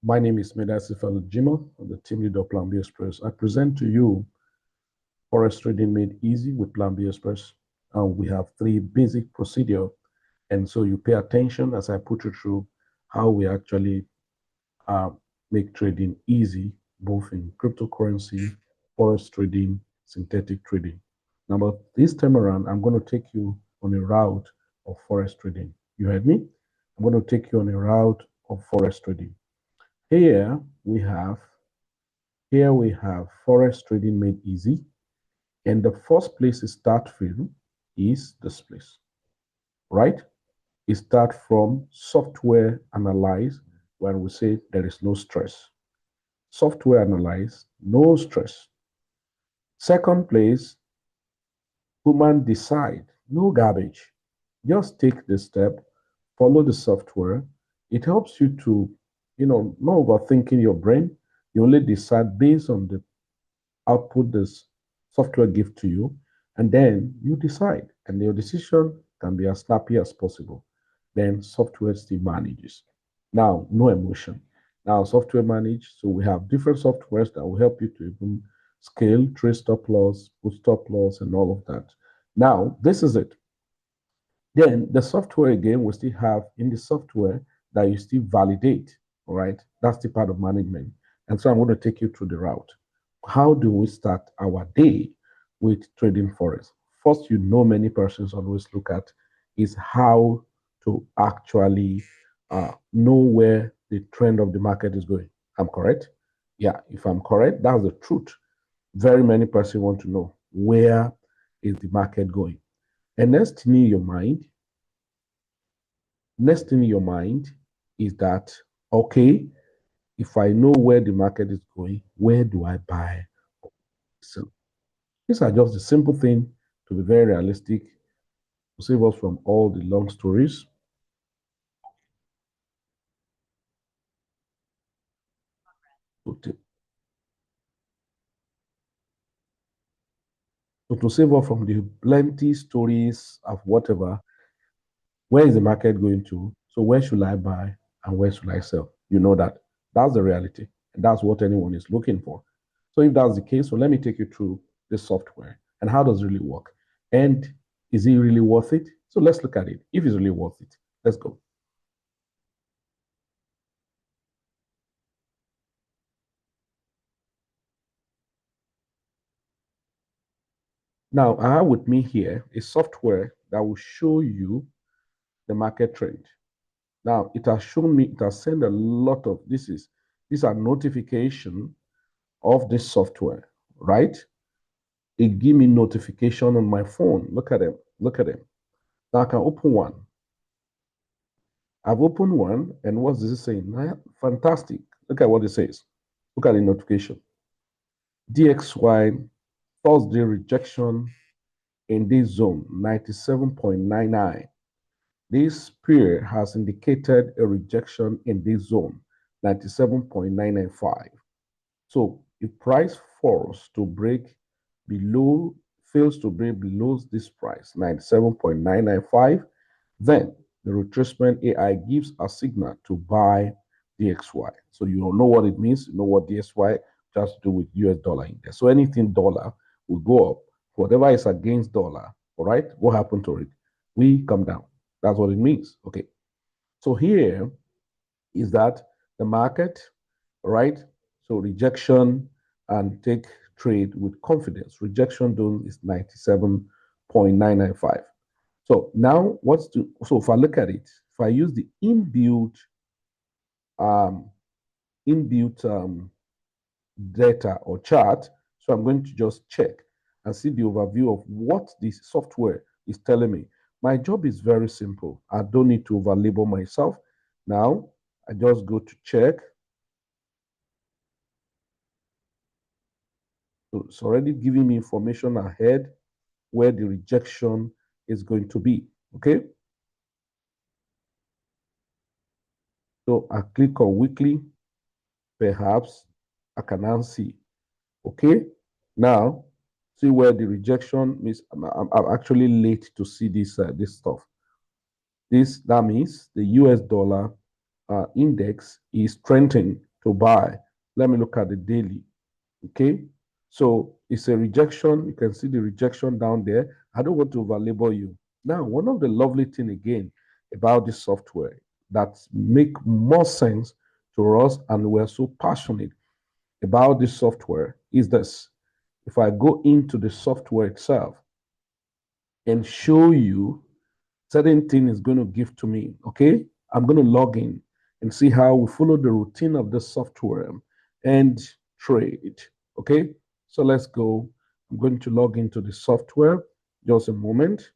My name is Medasi Falujimo, the team leader of Plan B Express. I present to you Forex trading made easy with Plan B Express. We have three basic procedures, and so you pay attention as I put you through how we actually make trading easy, both in cryptocurrency, Forex trading, synthetic trading. Now, but this time around, I'm going to take you on a route of Forex trading. You heard me? I'm going to take you on a route of Forex trading. Here we have Forex trading made easy. And the first place to start from is this place, right? It starts from software analyze when we say there is no stress. Software analyze, no stress. Second place, human decide, no garbage. Just take the step, follow the software. It helps you to, not overthinking your brain. You only decide based on the output this software gives to you, and then you decide, and your decision can be as snappy as possible. Then software still manages. Now, no emotion. Now, software manage. So we have different softwares that will help you to even scale, trace stop loss, put stop loss, and all of that. Now, this is it. Then the software again, we still have in the software that you still validate. All right, that's the part of management. And so I'm going to take you through the route. How do we start our day with trading forex? First, many persons always look at is how to actually know where the trend of the market is going. I'm correct? Yeah, if I'm correct, that's the truth. Very many persons want to know where is the market going. And next thing in your mind is that, okay, if I know where the market is going, where do I buy? So these are just the simple thing to be very realistic, to save us from all the long stories. So to save us from the plenty stories of whatever, where is the market going to? So where should I buy and where should I sell? You know that. That's the reality. And that's what anyone is looking for. So if that's the case, so let me take you through the software and how does it really work? And is it really worth it? So let's look at it. If it's really worth it, let's go. Now, I have with me here a software that will show you the market trend. Now, it has shown me, it has sent a lot of, these are notification of this software, right? It give me notification on my phone. Look at them. Look at them. Now I can open one. I've opened one, and what's this saying? Fantastic. Look at what it says. Look at the notification. DXY Thursday rejection in this zone 97.99. This pair has indicated a rejection in this zone 97.995. So if price fails to break below this price, 97.995, then the retracement AI gives a signal to buy DXY. So you don't know what it means, you know what DXY has to do with US dollar index. So anything dollar will go up. Whatever is against dollar, all right, what happened to it? We come down. That's what it means. Okay. So here is that the market, right? So rejection and take trade with confidence. Rejection done is 97.995. So now so if I look at it, if I use the inbuilt data or chart, so I'm going to just check and see the overview of what this software is telling me. My job is very simple. I don't need to overlabel myself. Now, I just go to check. So it's already giving me information ahead where the rejection is going to be, okay? So I click on weekly, perhaps I can now see, okay? Now, see where the rejection means. I'm actually late to see this stuff. That means the US dollar index is strengthening to buy. Let me look at the daily. Okay, so it's a rejection. You can see the rejection down there. I don't want to overlabel you. Now, one of the lovely thing again about this software that make more sense to us, and we're so passionate about this software, is this. If I go into the software itself and show you certain thing is going to give to me, okay? I'm going to log in and see how we follow the routine of the software and trade, okay? So let's go. I'm going to log into the software. Just a moment.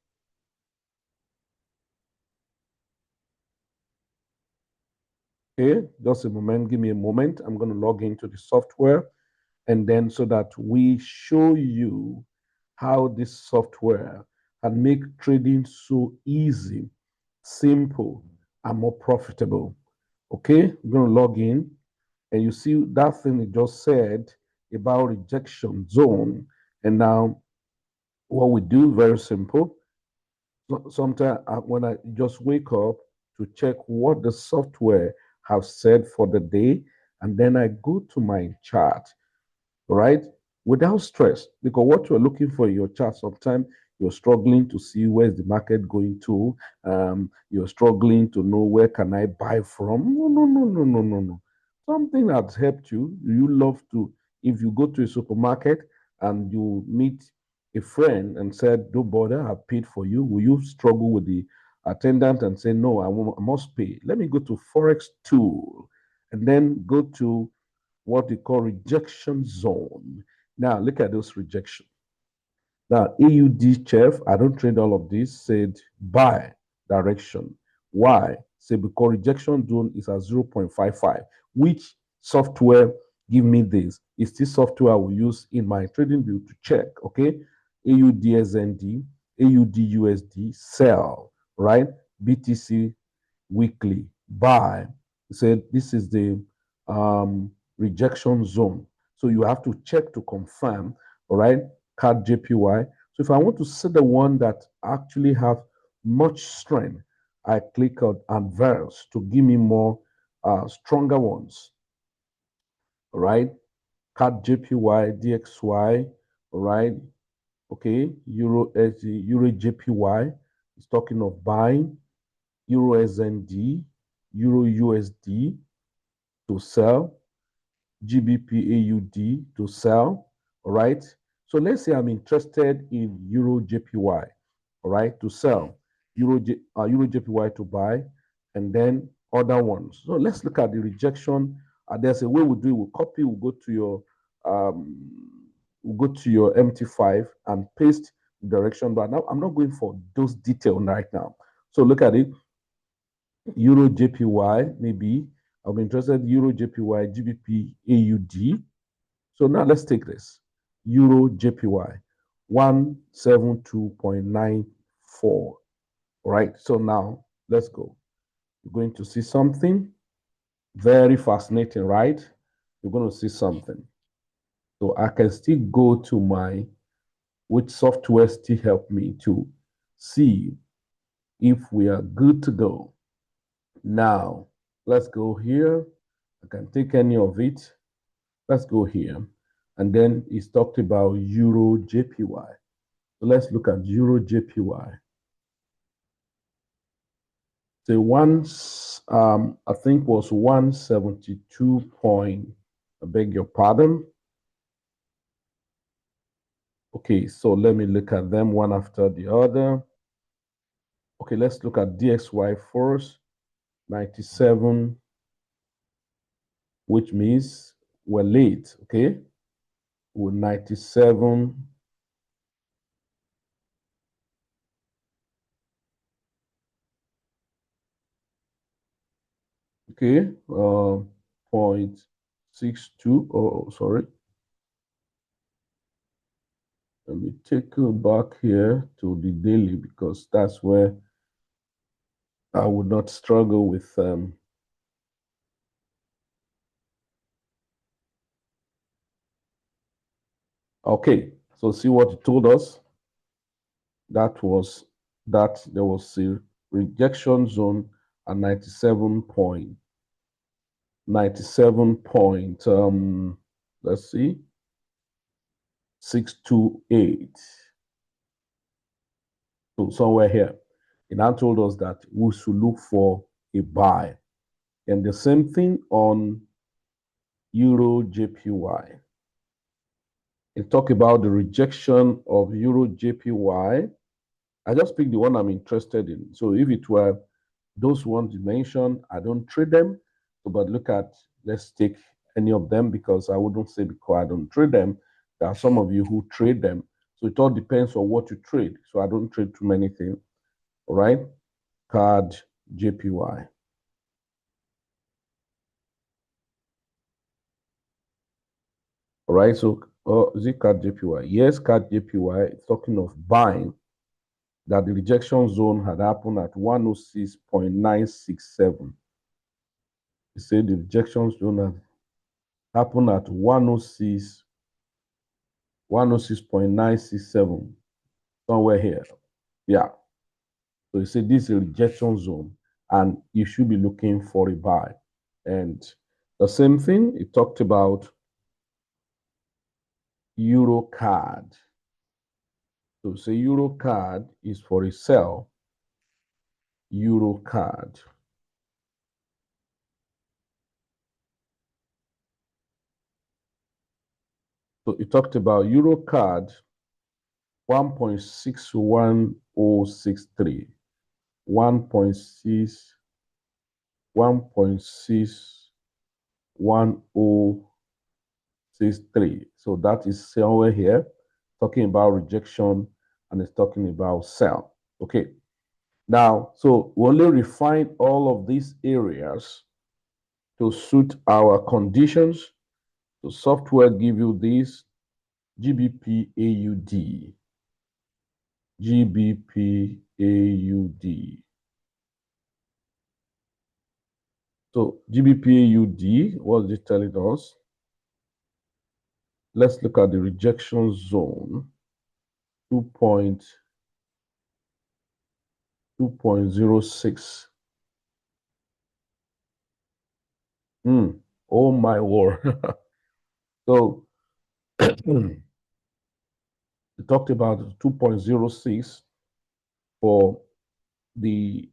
Okay, just a moment. Give me a moment. I'm going to log into the software, and then so that we show you how this software can make trading so easy, simple, and more profitable. Okay, I'm going to log in, and you see that thing it just said about rejection zone. And now what we do, very simple. Sometimes when I just wake up to check what the software has said for the day, and then I go to my chart, right? Without stress, because what you're looking for in your chart, sometimes you're struggling to see where's the market going to. You're struggling to know where can I buy from. No, no, no, no, no, no, no. Something that's helped you. You love to, if you go to a supermarket and you meet a friend and said, "Don't bother, I paid for you." Will you struggle with the attendant and say, "No, I must pay"? Let me go to Forex tool and then go to what they call rejection zone. Now, look at those rejections. Now, AUD chef, I don't trade all of this, said buy direction. Why? Say because rejection zone is at 0.55. Which software give me this? Is this software I will use in my trading view to check, okay? AUD SND, AUD USD, sell, right? BTC weekly, buy. He said this is the rejection zone. So you have to check to confirm, all right? CAD JPY. So if I want to see the one that actually have much strength, I click on advanced to give me more stronger ones, all right? CAD JPY, DXY, all right? Okay, Euro SG, Euro JPY is talking of buying, Euro SND, Euro USD to sell, GBP AUD to sell, all right? So let's say I'm interested in Euro JPY, all right, to sell, Euro JPY to buy, and then other ones. So let's look at the rejection. There's a way we do it. We'll copy, we'll go to your MT5 and paste the direction, but now I'm not going for those details right now. So look at it. Euro JPY, maybe I'll be interested Euro JPY, GBP AUD. So now let's take this. Euro JPY, 172.94. All right, so now let's go. You're going to see something very fascinating, right? You're going to see something. So I can still go to my, which software still help me to see if we are good to go. Now, let's go here. I can take any of it. Let's go here. And then it's talked about Euro JPY. So let's look at Euro JPY. So once, I think was 172 point, I beg your pardon. Okay, so let me look at them one after the other. Okay, let's look at DXY first, 97, which means we're late, okay? We're 97. Okay, 0.62, oh, sorry. Let me take you back here to the daily because that's where I would not struggle with okay, so see what it told us. That was that there was a rejection zone at 97 point. 97 point, let's see, 628. So somewhere here. It now told us that we should look for a buy. And the same thing on Euro JPY. It talk about the rejection of Euro JPY. I just picked the one I'm interested in. So if it were those ones you mentioned, I don't trade them. So, but look at, let's take any of them, because I wouldn't say because I don't trade them. There are some of you who trade them. So it all depends on what you trade. So I don't trade too many things. All right. CAD JPY. All right. So is it CAD JPY? Yes, CAD JPY. It's talking of buying, that the rejection zone had happened at 106.967. He said the rejection zone had happened at 106.967, somewhere here. Yeah. So he said this is a rejection zone and you should be looking for a buy. And the same thing, he talked about Euro CAD. So say Euro CAD is for a sell, Euro CAD. So he talked about Euro CAD 1.61063, 1.61063. So that is somewhere here, talking about rejection, and it's talking about sell. Okay. Now, so we only refine all of these areas to suit our conditions. The software give you this GBP AUD, GBP AUD. So GBP AUD, what is it telling us? Let's look at the rejection zone, 2.06. Oh my word. So we talked about 2.06 for the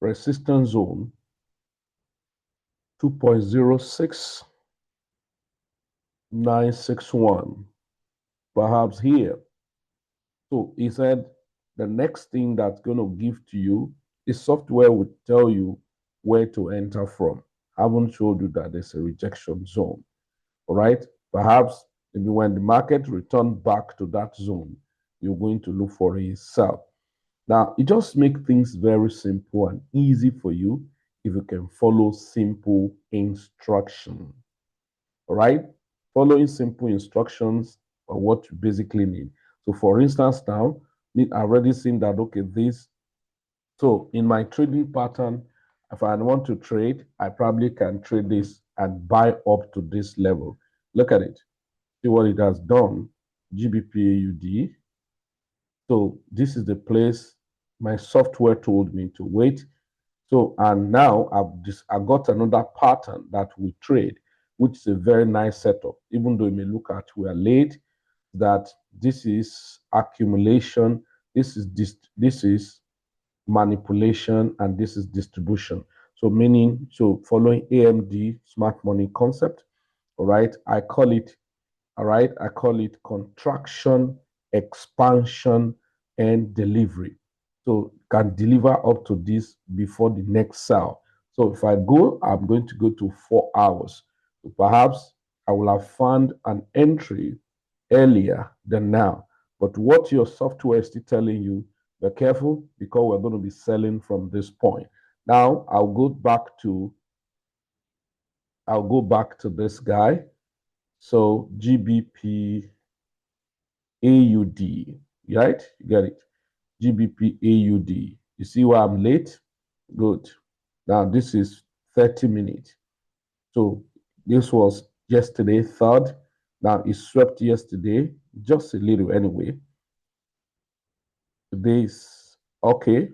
resistance zone, 2.06961, perhaps here. So he said the next thing that's going to give to you is software will tell you where to enter from. I haven't showed you that there's a rejection zone. All right. Perhaps maybe when the market returns back to that zone, you're going to look for a sell. Now, it just makes things very simple and easy for you if you can follow simple instruction. All right? Following simple instructions are what you basically need. So, for instance, now, I've already seen that, okay, this. So, in my trading pattern, if I want to trade, I probably can trade this and buy up to this level. Look at it. See what it has done. GBP AUD. So this is the place my software told me to wait. So, and now I got another pattern that we trade, which is a very nice setup. Even though you may look at we are late, that this is accumulation, this is manipulation, and this is distribution. So meaning, so following AMD smart money concept, all right, I call it contraction, expansion, and delivery. So can deliver up to this before the next sell. So if I go, I'm going to go to 4 hours. So perhaps I will have found an entry earlier than now. But what your software is still telling you, be careful, because we're going to be selling from this point. Now I'll go back to this guy. So GBP AUD, right? You get it. GBP AUD. You see why I'm late? Good. Now this is 30 minutes. So this was yesterday, third. Now it swept yesterday, just a little anyway. Today is okay.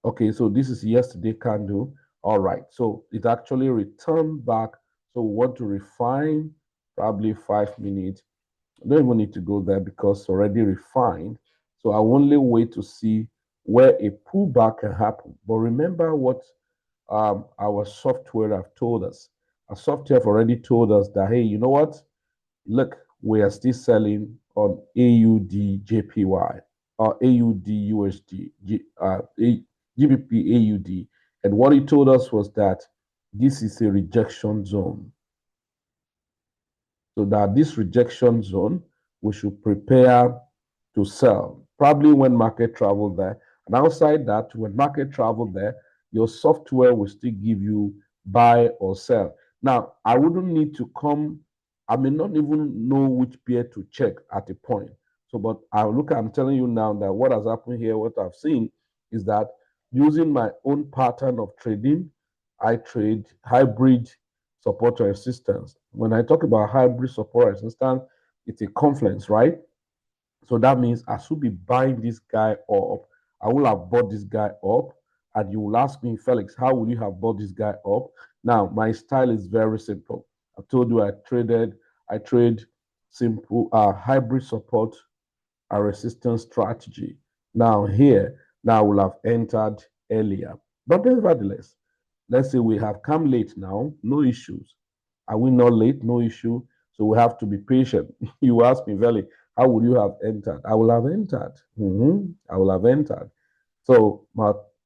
Okay, so this is yesterday candle. All right, so it actually returned back. So we want to refine probably 5 minutes. I don't even need to go there because it's already refined. So I only wait to see where a pullback can happen. But remember what our software have told us. Our software have already told us that, hey, you know what? Look, we are still selling on AUD JPY or AUD USD, GBP AUD. And what he told us was that this is a rejection zone. So that this rejection zone, we should prepare to sell. Probably when market travel there. And outside that, when market travel there, your software will still give you buy or sell. Now, I wouldn't need to come, I may not even know which pair to check at a point. So, but I'm telling you now that what has happened here, what I've seen is that using my own pattern of trading, I trade hybrid support or resistance. When I talk about hybrid support resistance, it's a confluence, right? So that means I should be buying this guy up. I will have bought this guy up. And you will ask me, Felix, how will you have bought this guy up? Now, my style is very simple. I told you I trade simple hybrid support and resistance strategy. Now, here, now I will have entered earlier. But nevertheless, let's say we have come late now, no issues. Are we not late? No issue. So we have to be patient. You ask me, Veli, how would you have entered? I will have entered. I will have entered. So,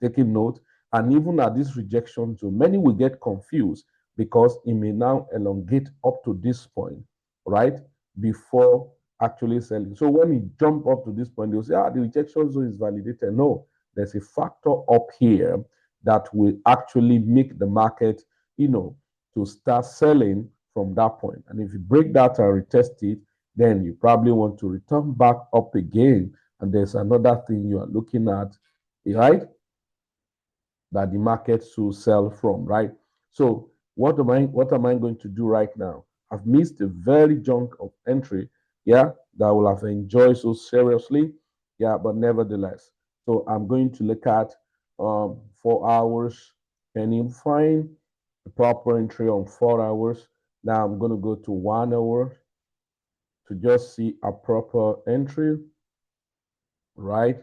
taking note, and even at this rejection zone, many will get confused because it may now elongate up to this point, right? Before actually selling. So when you jump up to this point, they'll say, the rejection zone is validated. No, there's a factor up here that will actually make the market, to start selling from that point. And if you break that and retest it, then you probably want to return back up again. And there's another thing you are looking at, right? That the market should sell from, right? So what am I going to do right now? I've missed a very chunk of entry, yeah, that I will have enjoyed so seriously, yeah, but nevertheless. So I'm going to look at 4 hours. Can you find the proper entry on 4 hours? Now I'm going to go to 1 hour to just see a proper entry, right?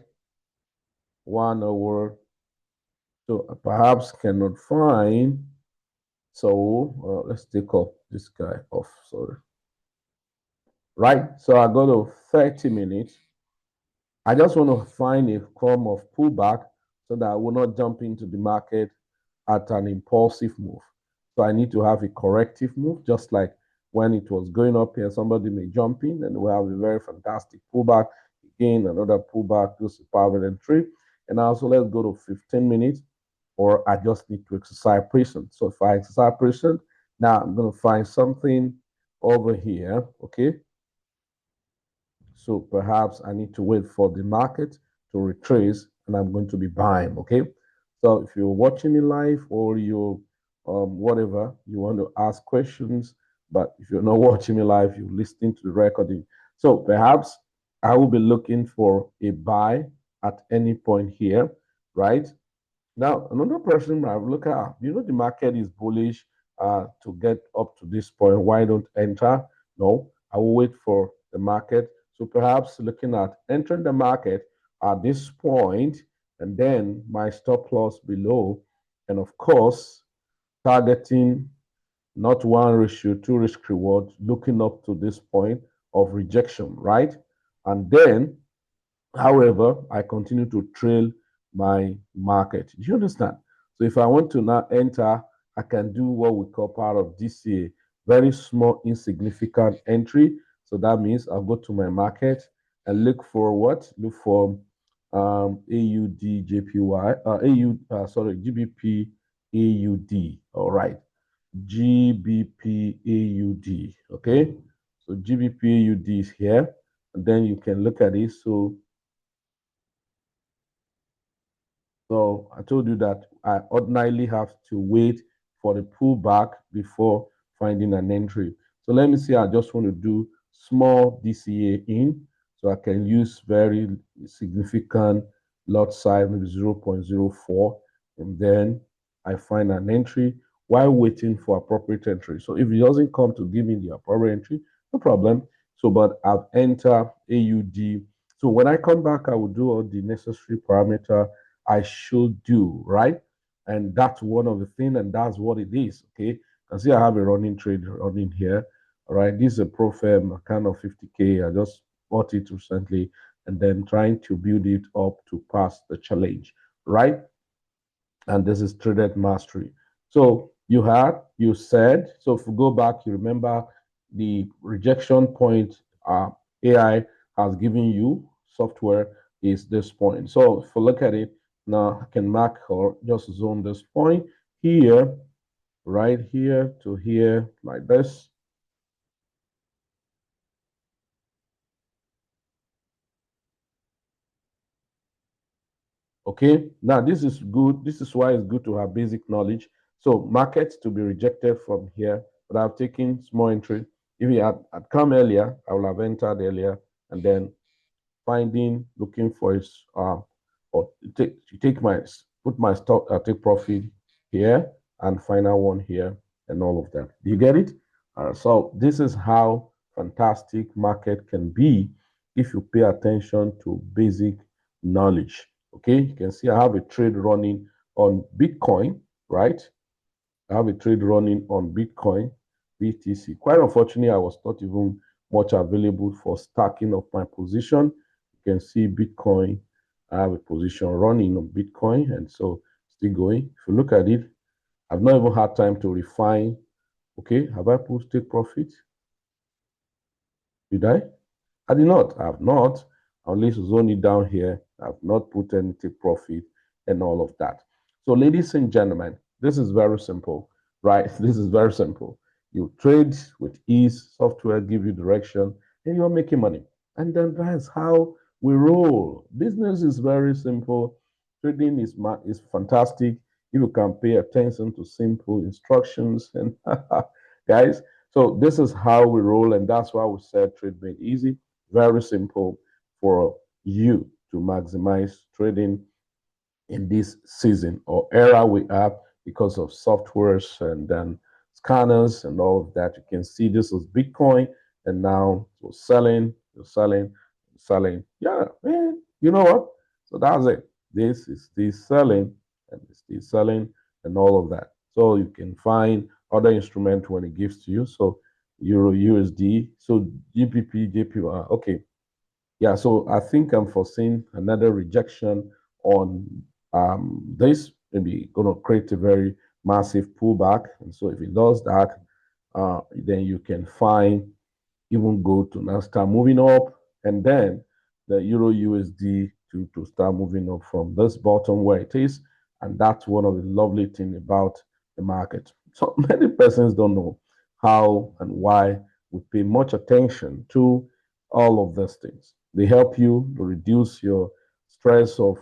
1 hour. So perhaps cannot find. So let's take off this guy off. Sorry. Right. So I go to 30 minutes. I just want to find a form of pullback so that I will not jump into the market at an impulsive move. So I need to have a corrective move, just like when it was going up here, somebody may jump in and we have a very fantastic pullback. Again, another pullback, this is power entry. And also let's go to 15 minutes, or I just need to exercise patience. So if I exercise patience, now I'm going to find something over here, okay? So perhaps I need to wait for the market to retrace and I'm going to be buying, okay? So if you're watching me live or you whatever, you want to ask questions, but if you're not watching me live, you're listening to the recording. So perhaps I will be looking for a buy at any point here, right? Now, another person might look at, the market is bullish to get up to this point. Why don't enter? No, I will wait for the market. So perhaps looking at entering the market at this point, and then my stop loss below, and of course, targeting not one ratio, two risk reward, looking up to this point of rejection, right? And then however, I continue to trail my market. Do you understand? So if I want to now enter, I can do what we call part of DCA, very small, insignificant entry. So that means I'll go to my market and look for what? Look for AUD JPY, GBP AUD. All right, GBP AUD. Okay, so GBP AUD is here, and then you can look at it. So I told you that I ordinarily have to wait for the pullback before finding an entry. So let me see, I just want to do small DCA in, so I can use very significant lot size, maybe 0.04, and then I find an entry while waiting for appropriate entry. So if it doesn't come to give me the appropriate entry, no problem. So, but I've entered AUD. So when I come back, I will do all the necessary parameter I should do, right? And that's one of the things, and that's what it is, okay? You can see I have a running trade running here, all right? This is a pro firm, kind of 50K. I just bought it recently, and then trying to build it up to pass the challenge, right? And this is traded mastery. So you said, so if we go back, you remember the rejection point AI has given you software is this point. So if we look at it, now I can mark or just zone this point here, right here to here, like this. Okay, now this is good. This is why it's good to have basic knowledge. So markets to be rejected from here, but I've taken small entry. If it had come earlier, I would have entered earlier and then looking for its or put my stock, take profit here and final one here and all of that. Do you get it? So this is how fantastic market can be if you pay attention to basic knowledge. Okay, you can see I have a trade running on Bitcoin, right? I have a trade running on Bitcoin, BTC. Quite unfortunately, I was not even much available for stacking of my position. You can see Bitcoin. I have a position running on Bitcoin, and so still going. If you look at it, I've not even had time to refine. Okay, have I put take profit? Did I? I did not. I have not. I'll at least zone it down here. I've not put any take profit and all of that. So, ladies and gentlemen, this is very simple, right? This is very simple. You trade with ease, software give you direction, and you're making money. And then that's how we roll. Business is very simple. Trading is fantastic if you can pay attention to simple instructions. And guys, so this is how we roll, and that's why we said trade made easy. Very simple for you to maximize trading in this season or era we have because of softwares and then scanners and all of that. You can see this is Bitcoin, and now you're selling. Yeah, man, you know what? So that's it. This is still selling, and it's still selling, and all of that. So you can find other instrument when it gives to you. So Euro USD, so GPP, JPY. Okay, yeah, so I think I'm foreseeing another rejection on this, maybe going to create a very massive pullback. And so if it does that, then you can find even go to now start moving up, and then the Euro USD to start moving up from this bottom where it is. And that's one of the lovely things about the market. So many persons don't know how and why we pay much attention to all of these things. They help you to reduce your stress of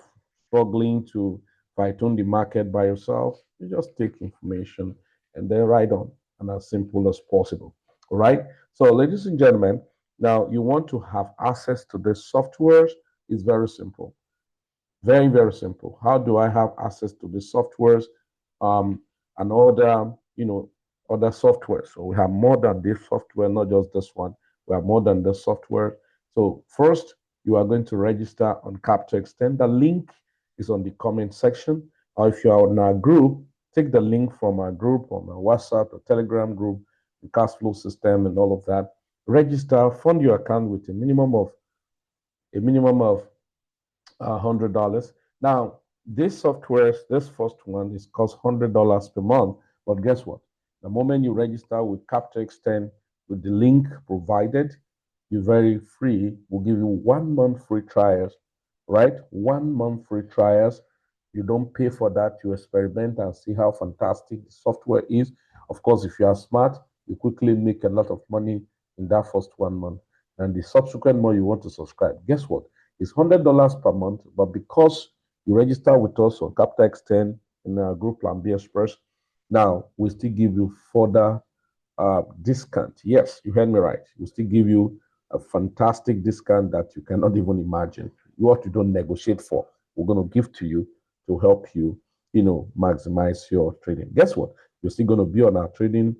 struggling to fight on the market by yourself. You just take information and then write on, and as simple as possible. All right. So, ladies and gentlemen, now you want to have access to the softwares. It's very simple. Very, very simple. How do I have access to the softwares and other, other software? So we have more than this software, not just this one. We have more than this software. So first, you are going to register on Capitalxtend. The link is on the comment section. Or if you are on our group, take the link from our group on our WhatsApp or Telegram group, the cash flow system and all of that. Register, fund your account with a minimum of $100. Now, this software, this first one, is cost $100 per month. But guess what? The moment you register with Capitalxtend with the link provided, you're very free. We'll give you 1 month free trials, right? 1 month free trials. You don't pay for that. You experiment and see how fantastic the software is. Of course, if you are smart, you quickly make a lot of money in that first 1 month. And the subsequent month you want to subscribe, guess what? It's $100 per month, but because you register with us on Capitalxtend in our group Plan B Xpress, now we still give you further discount. Yes, you heard me right. We still give you a fantastic discount that you cannot even imagine. What you don't negotiate for, we're going to give to you to help you maximize your trading. Guess what? You're still going to be on our trading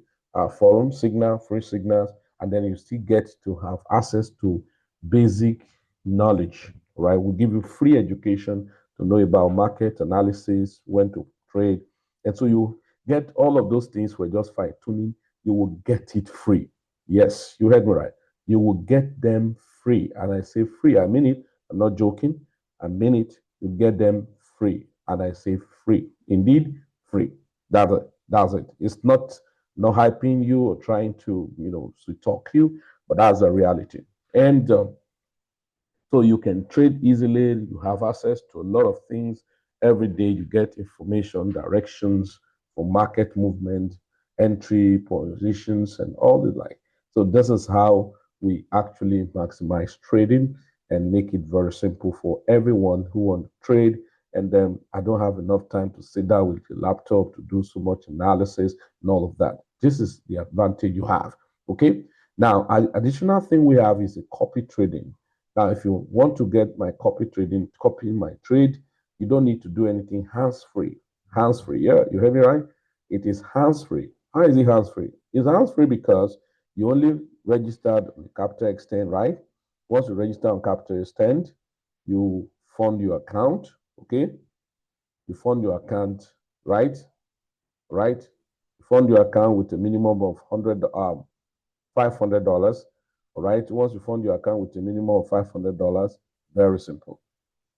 forum, Signal, free signals, and then you still get to have access to basic knowledge, right? We'll give you free education to know about market analysis, when to trade. And so you get all of those things for just fine tuning. You will get it free. Yes, you heard me right. You will get them free. And I say free, I mean it. I'm not joking. I mean it. You get them free. And I say free. Indeed, free. That's it. That's it. It's not hyping you or trying to, to talk you, but that's the reality. And so you can trade easily. You have access to a lot of things. Every day you get information, directions for market movement, entry positions, and all the like. So this is how we actually maximize trading and make it very simple for everyone who want to trade. And then I don't have enough time to sit down with your laptop to do so much analysis and all of that. This is the advantage you have. Okay. Now, additional thing we have is a copy trading. Now, if you want to get my copy my trade, you don't need to do anything hands-free. Hands-free, yeah, you heard me right? It is hands-free. How is it hands-free? It's hands-free because you only registered on Capitalxtend, right? Once you register on Capitalxtend, you fund your account, okay? You fund your account, right? Right? You fund your account with a minimum of $500. All right. Once you fund your account with a minimum of $500, very simple.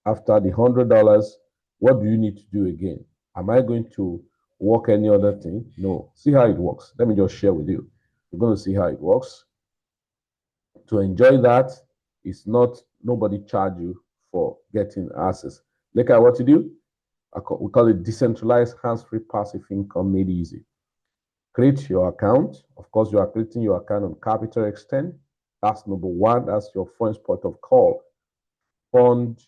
After the $100, what do you need to do again? Am I going to work any other thing? No. See how it works. Let me just share with you. You're going to see how it works. To enjoy that, it's not nobody charge you for getting access. Look at what you do. We call it decentralized hands-free passive income made easy. Create your account. Of course, you are creating your account on Capitalxtend. That's number one. That's your first port of call. Fund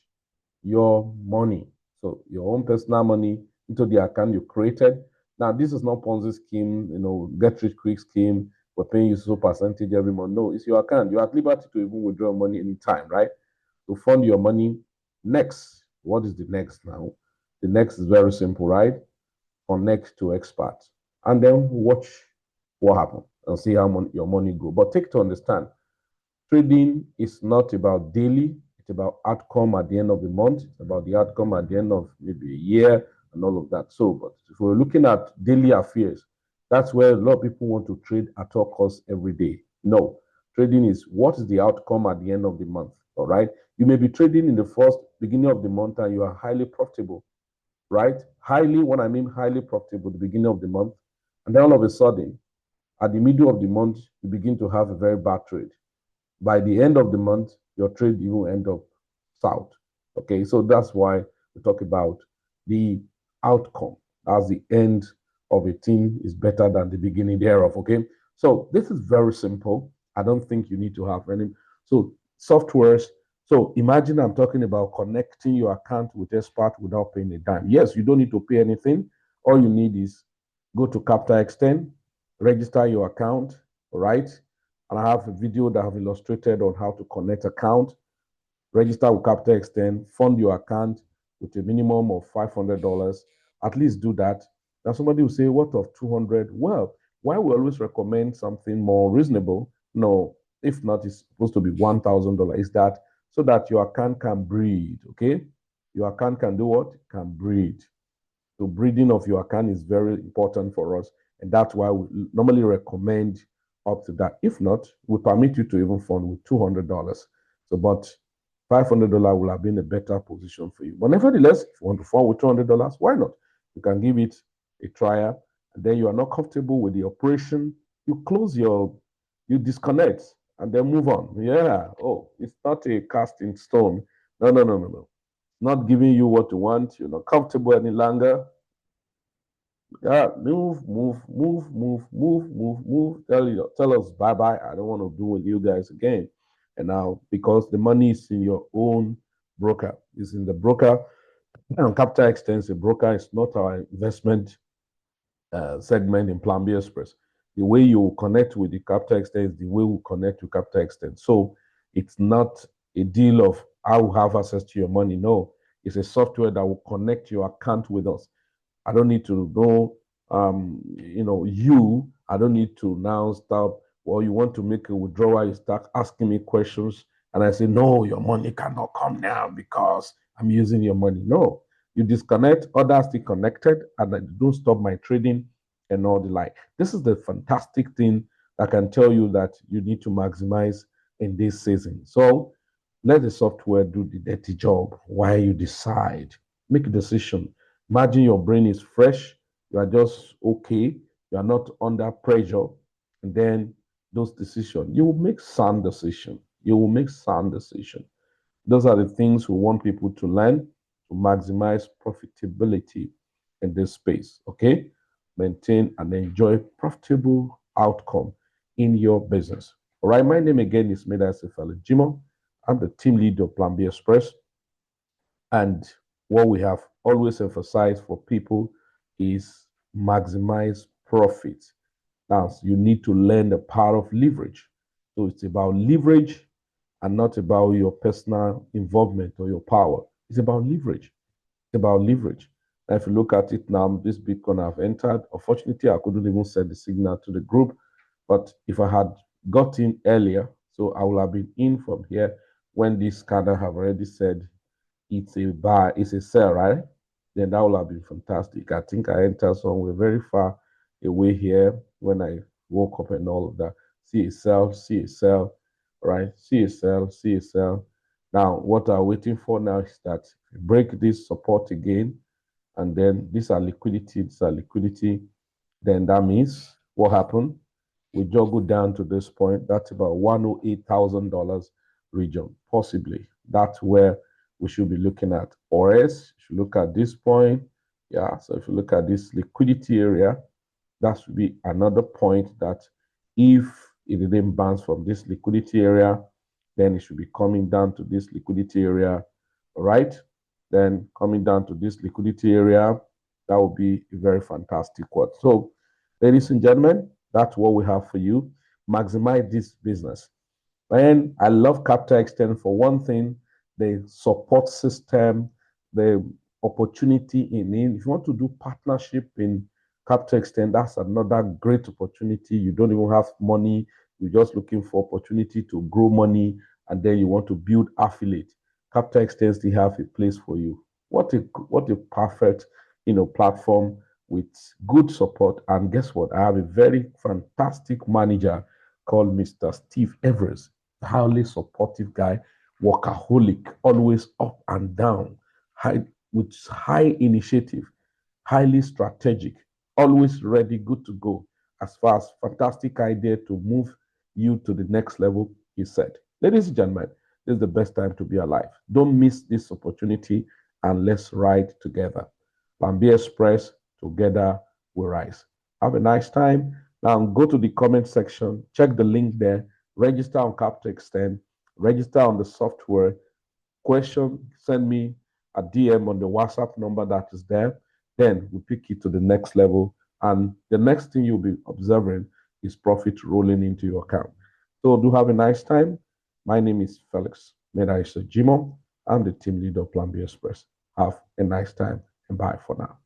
your money. So your own personal money into the account you created. Now, this is not Ponzi scheme, get rich quick scheme. We're paying you so percentage every month. No, it's your account. You're at liberty to even withdraw money anytime, right? To fund your money. Next, what is the next now? The next is very simple, right? Connect to experts and then watch what happens and see how your money go. But take to understand, trading is not about daily. It's about outcome at the end of the month. It's about the outcome at the end of maybe a year and all of that. So, but if we're looking at daily affairs, that's where a lot of people want to trade at all costs every day. No, trading is what is the outcome at the end of the month. All right. You may be trading in the first beginning of the month and you are highly profitable, right? Highly, when I mean highly profitable, the beginning of the month. And then all of a sudden, at the middle of the month, you begin to have a very bad trade. By the end of the month, your trade will end up south. Okay, so that's why we talk about the outcome as the end of a thing is better than the beginning thereof. Okay, so this is very simple. I don't think you need to have any. So softwares. So imagine I'm talking about connecting your account with Expert without paying a dime. Yes, you don't need to pay anything. All you need is go to Capitalxtend, register your account, right? And I have a video that I have illustrated on how to connect account, register with Capitalxtend, fund your account with a minimum of $500. At least do that. Now somebody will say, what of 200? Well, why we always recommend something more reasonable? No, if not, it's supposed to be $1,000. Is that so that your account can breathe, okay? Your account can do what? Can breathe. So breathing of your account is very important for us. And that's why we normally recommend up to that. If not, we permit you to even fund with $200. So, but $500 will have been a better position for you. But nevertheless, if you want to fund with $200, why not? You can give it a trial. And then you are not comfortable with the operation. You disconnect and then move on. Yeah. Oh, it's not a cast in stone. No, no, no, no, no. Not giving you what you want. You're not comfortable any longer. Yeah, move. Tell us bye bye. I don't want to do with you guys again. And now, because the money is in your own broker, is in the broker, and Capitalxtend is a broker. It's not our investment segment in Plan B Express. The way you connect with the Capitalxtend is the way we connect with Capitalxtend. So it's not a deal of I will have access to your money. No, it's a software that will connect your account with us. I don't need to know, I don't need to now start, well, you want to make a withdrawal, you start asking me questions. And I say, no, your money cannot come now because I'm using your money. No, you disconnect, others stay connected, and I don't stop my trading and all the like. This is the fantastic thing I can tell you that you need to maximize in this season. So let the software do the dirty job while you decide. Make a decision. Imagine your brain is fresh, you are just okay, you are not under pressure, and then those decisions, you will make sound decision. You will make sound decision. Those are the things we want people to learn to maximize profitability in this space. Okay, maintain and enjoy profitable outcome in your business. All right, my name again is Meda Sefale Jimo. I'm the team leader of Plan B Express. And what we have always emphasized for people is maximize profit. Now, you need to learn the power of leverage. So it's about leverage and not about your personal involvement or your power. It's about leverage. It's about leverage. Now, if you look at it now, this Bitcoin I've entered. Unfortunately, I couldn't even send the signal to the group. But if I had got in earlier, so I would have been in from here when this scanner have already said it's a buy, it's a sell, right? Then that would have been fantastic. I think I entered somewhere very far away here when I woke up and all of that. See a sell, right? See a sell. Now, what I'm waiting for now is that break this support again, and then these are liquidity. Then that means what happened? We joggle down to this point. That's about $108,000 region, possibly. That's where we should be looking at. Or else, you should look at this point. Yeah, so if you look at this liquidity area, that should be another point that if it didn't bounce from this liquidity area, then it should be coming down to this liquidity area, right? Then coming down to this liquidity area, that would be a very fantastic one. So, ladies and gentlemen, that's what we have for you. Maximize this business. And I love Capitalxtend for one thing, the support system, the opportunity in it. If you want to do partnership in Capitalxtend, that's another great opportunity. You don't even have money. You're just looking for opportunity to grow money, and then you want to build affiliate. Capitalxtend still have a place for you. What a perfect platform with good support. And guess what? I have a very fantastic manager called Mr. Steve Everest, highly supportive guy, workaholic, always up and down, with high initiative, highly strategic, always ready, good to go. As far as fantastic idea to move you to the next level, he said. Ladies and gentlemen, this is the best time to be alive. Don't miss this opportunity and let's ride together. Plan B Express, together we rise. Have a nice time. Now go to the comment section, check the link there, register on Capitalxtend, register on the software. Question, send me a DM on the WhatsApp number that is there. Then we pick it to the next level. And the next thing you'll be observing is profit rolling into your account. So do have a nice time. My name is Felix Medaisa Jimo. I'm the team leader of Plan B Express. Have a nice time and bye for now.